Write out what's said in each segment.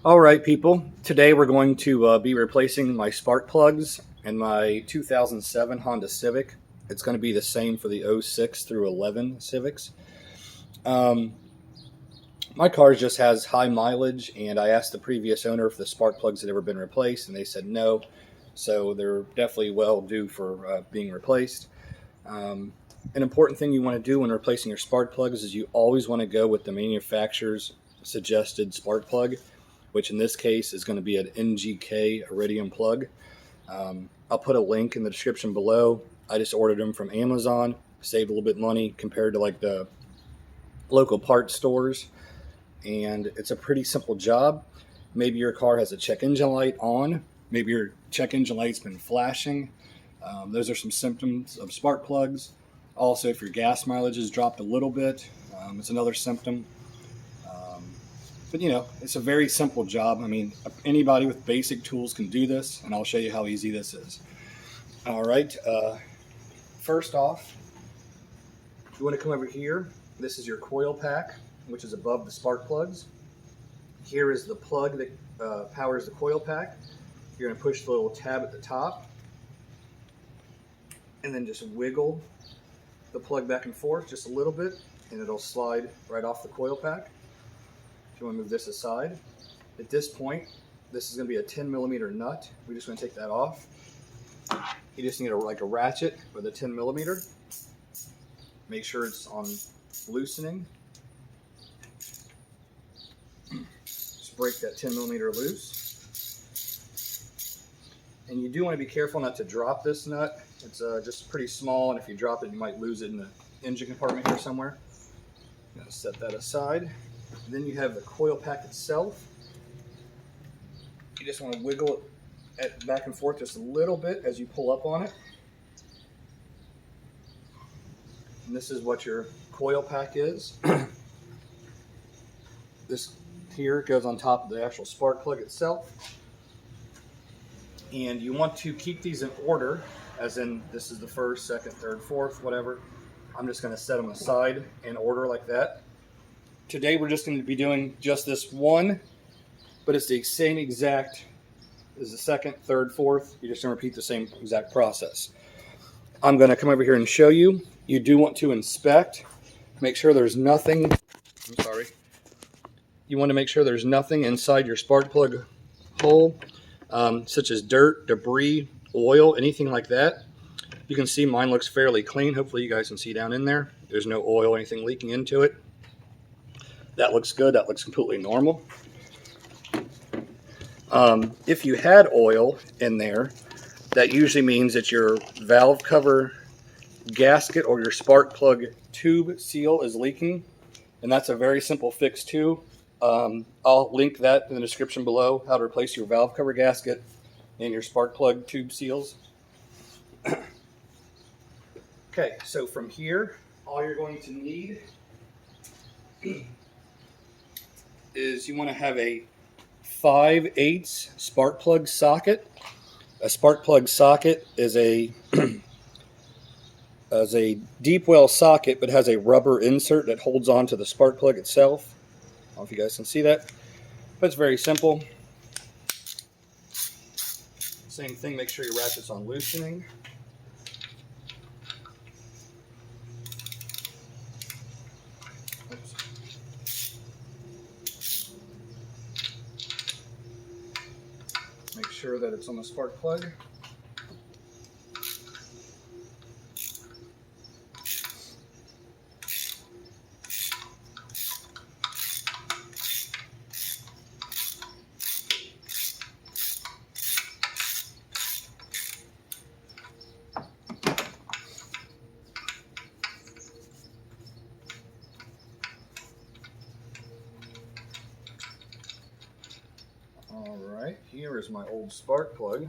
All right, people. Today we're going to be replacing my spark plugs in my 2007 Honda Civic. It's going to be the same for the '06 through '11 Civics. Um, my car just has high mileage, and I asked the previous owner if the spark plugs had ever been replaced, and they said no. So they're definitely well due for being replaced. Um, an important thing you want to do when replacing your spark plugs is you always want to go with the manufacturer's suggested spark plug, which in this case is going to be an NGK Iridium plug. I'll put a link in the description below. I just ordered them from Amazon, saved a little bit of money compared to like the local parts stores, and it's a pretty simple job. Maybe your car has a check engine light on. Maybe your check engine light's been flashing. Those are some symptoms of spark plugs. Also, if your gas mileage has dropped a little bit, it's another symptom. But it's a very simple job. I mean, anybody with basic tools can do this, and I'll show you how easy this is. All right. First off, you want to come over here. This is your coil pack, which is above the spark plugs. Here is the plug that powers the coil pack. You're going to push the little tab at the top, and then just wiggle the plug back and forth just a little bit, and it'll slide right off the coil pack. If you want to move this aside, at this point, this is going to be a 10mm nut. We just want to take that off. You just need like a ratchet with a 10mm. Make sure it's on loosening. Just break that 10mm loose. And you do want to be careful not to drop this nut. It's just pretty small, and if you drop it, you might lose it in the engine compartment here somewhere. I'm going to set that aside. And then you have the coil pack itself. You just want to wiggle it back and forth just a little bit as you pull up on it. And this is what your coil pack is. This here goes on top of the actual spark plug itself. And you want to keep these in order, as in this is the first, second, third, fourth, whatever. I'm just going to set them aside in order like that. Today we're just going to be doing just this one, but it's the same exact as the second, third, fourth. You're just going to repeat the same exact process. I'm going to come over here and show you. You do want to inspect, make sure there's nothing, you want to make sure there's nothing inside your spark plug hole, such as dirt, debris, oil, anything like that. You can see mine looks fairly clean. Hopefully you guys can see down in there. There's no oil, anything leaking into it. That looks good. That looks completely normal. If you had oil in there, that usually means that your valve cover gasket or your spark plug tube seal is leaking, and that's a very simple fix too. I'll link that in the description below, how to replace your valve cover gasket and your spark plug tube seals. Okay, so from here, all you're going to need is you want to have a 5/8 spark plug socket. A spark plug socket is a deep well socket, but has a rubber insert that holds on to the spark plug itself. I don't know if you guys can see that, but it's very simple. Same thing, make sure your ratchet's on loosening. Make sure that it's on the spark plug. Alright, here is my old spark plug.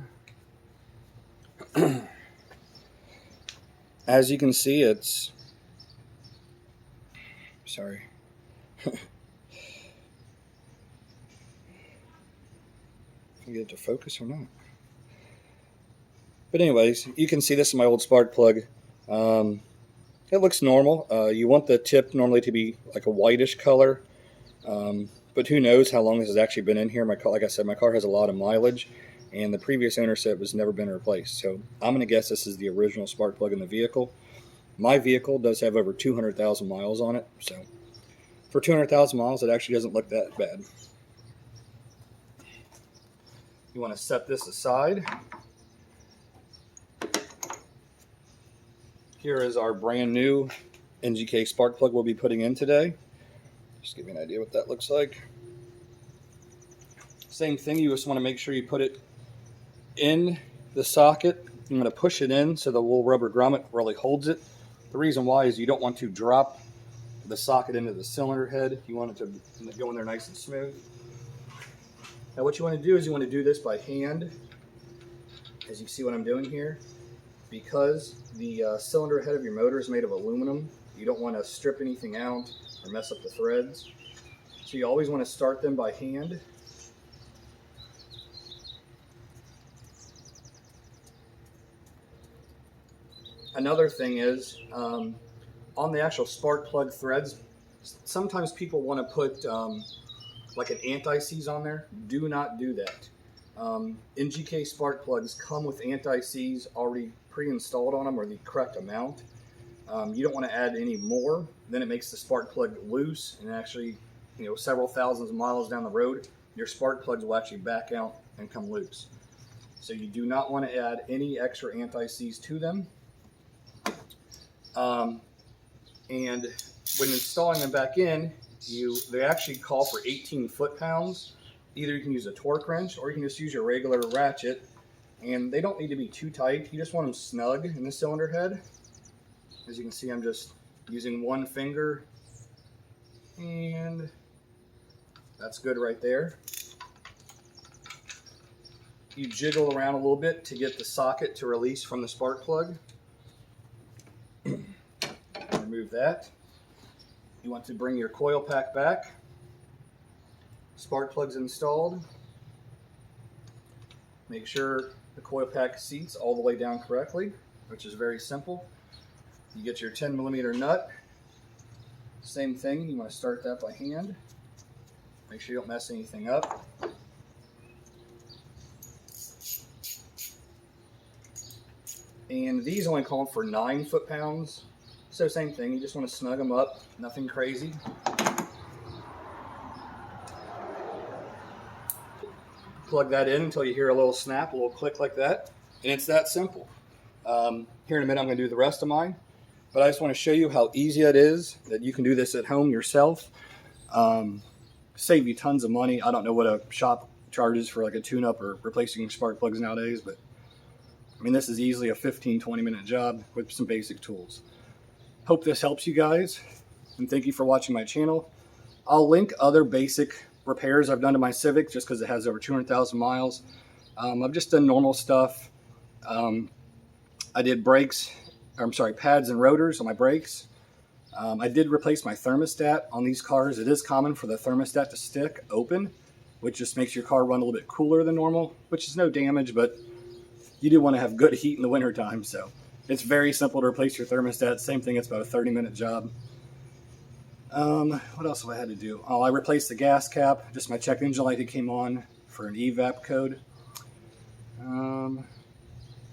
As you can see, it's... Sorry. Can I get it to focus or not? But anyways, you can see this is my old spark plug. It looks normal. You want the tip normally to be like a whitish color. but who knows how long this has actually been in here. My car, like I said, my car has a lot of mileage, and the previous owner said it was never been replaced. So I'm going to guess this is the original spark plug in the vehicle. My vehicle does have over 200,000 miles on it, so for 200,000 miles, it actually doesn't look that bad. You want to set this aside. Here is our brand new NGK spark plug we'll be putting in today. Just give you an idea what that looks like. Same thing, you just want to make sure you put it in the socket. I'm going to push it in so the little rubber grommet really holds it. The reason why is you don't want to drop the socket into the cylinder head. You want it to go in there nice and smooth. Now what you want to do is you want to do this by hand, as you see what I'm doing here. Because the cylinder head of your motor is made of aluminum, you don't want to strip anything out or mess up the threads. So you always want to start them by hand. Another thing is, on the actual spark plug threads, sometimes people want to put like an anti-seize on there. Do not do that. NGK spark plugs come with anti-seize already pre-installed on them, or the correct amount. You don't want to add any more. Then it makes the spark plug loose, and actually, several thousands of miles down the road, your spark plugs will actually back out and come loose. So you do not want to add any extra anti-seize to them. And when installing them back in, they actually call for 18 foot-pounds. Either you can use a torque wrench or you can just use your regular ratchet, and they don't need to be too tight. You just want them snug in the cylinder head. As you can see, I'm just using one finger, and that's good right there. You jiggle around a little bit to get the socket to release from the spark plug. Remove that. You want to bring your coil pack back. Spark plug's installed. Make sure the coil pack seats all the way down correctly, which is very simple. You get your 10mm nut. Same thing, you want to start that by hand. Make sure you don't mess anything up. And these only call for 9 foot-pounds. So same thing, you just want to snug them up, nothing crazy. Plug that in until you hear a little snap, a little click like that, and it's that simple. Here in a minute I'm going to do the rest of mine, but I just want to show you how easy it is that you can do this at home yourself. Save you tons of money. I don't know what a shop charges for like a tune-up or replacing spark plugs nowadays, but I mean, this is easily a 15-20 minute job with some basic tools. Hope this helps you guys, and thank you for watching my channel. I'll link other basic repairs I've done to my Civic just because it has over 200,000 miles. I've just done normal stuff. I did pads and rotors on my brakes. I did replace my thermostat on these cars. It is common for the thermostat to stick open, which just makes your car run a little bit cooler than normal, which is no damage, but you do want to have good heat in the wintertime, so it's very simple to replace your thermostat. Same thing, it's about a 30-minute job. What else have I had to do? Oh, I replaced the gas cap. Just my check engine light that came on for an evap code.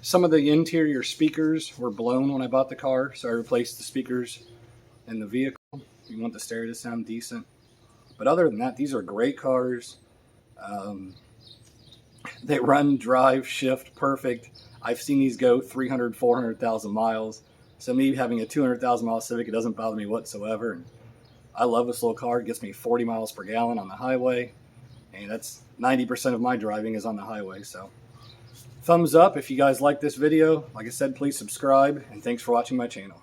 Some of the interior speakers were blown when I bought the car, so I replaced the speakers in the vehicle. You want the stereo to sound decent. But other than that, these are great cars. They run, drive, shift perfect. I've seen these go 300, 400,000 miles. So me having a 200,000 mile Civic, it doesn't bother me whatsoever. And I love this little car. It gets me 40 miles per gallon on the highway. And that's 90% of my driving is on the highway. So thumbs up if you guys like this video. Like I said, please subscribe. And thanks for watching my channel.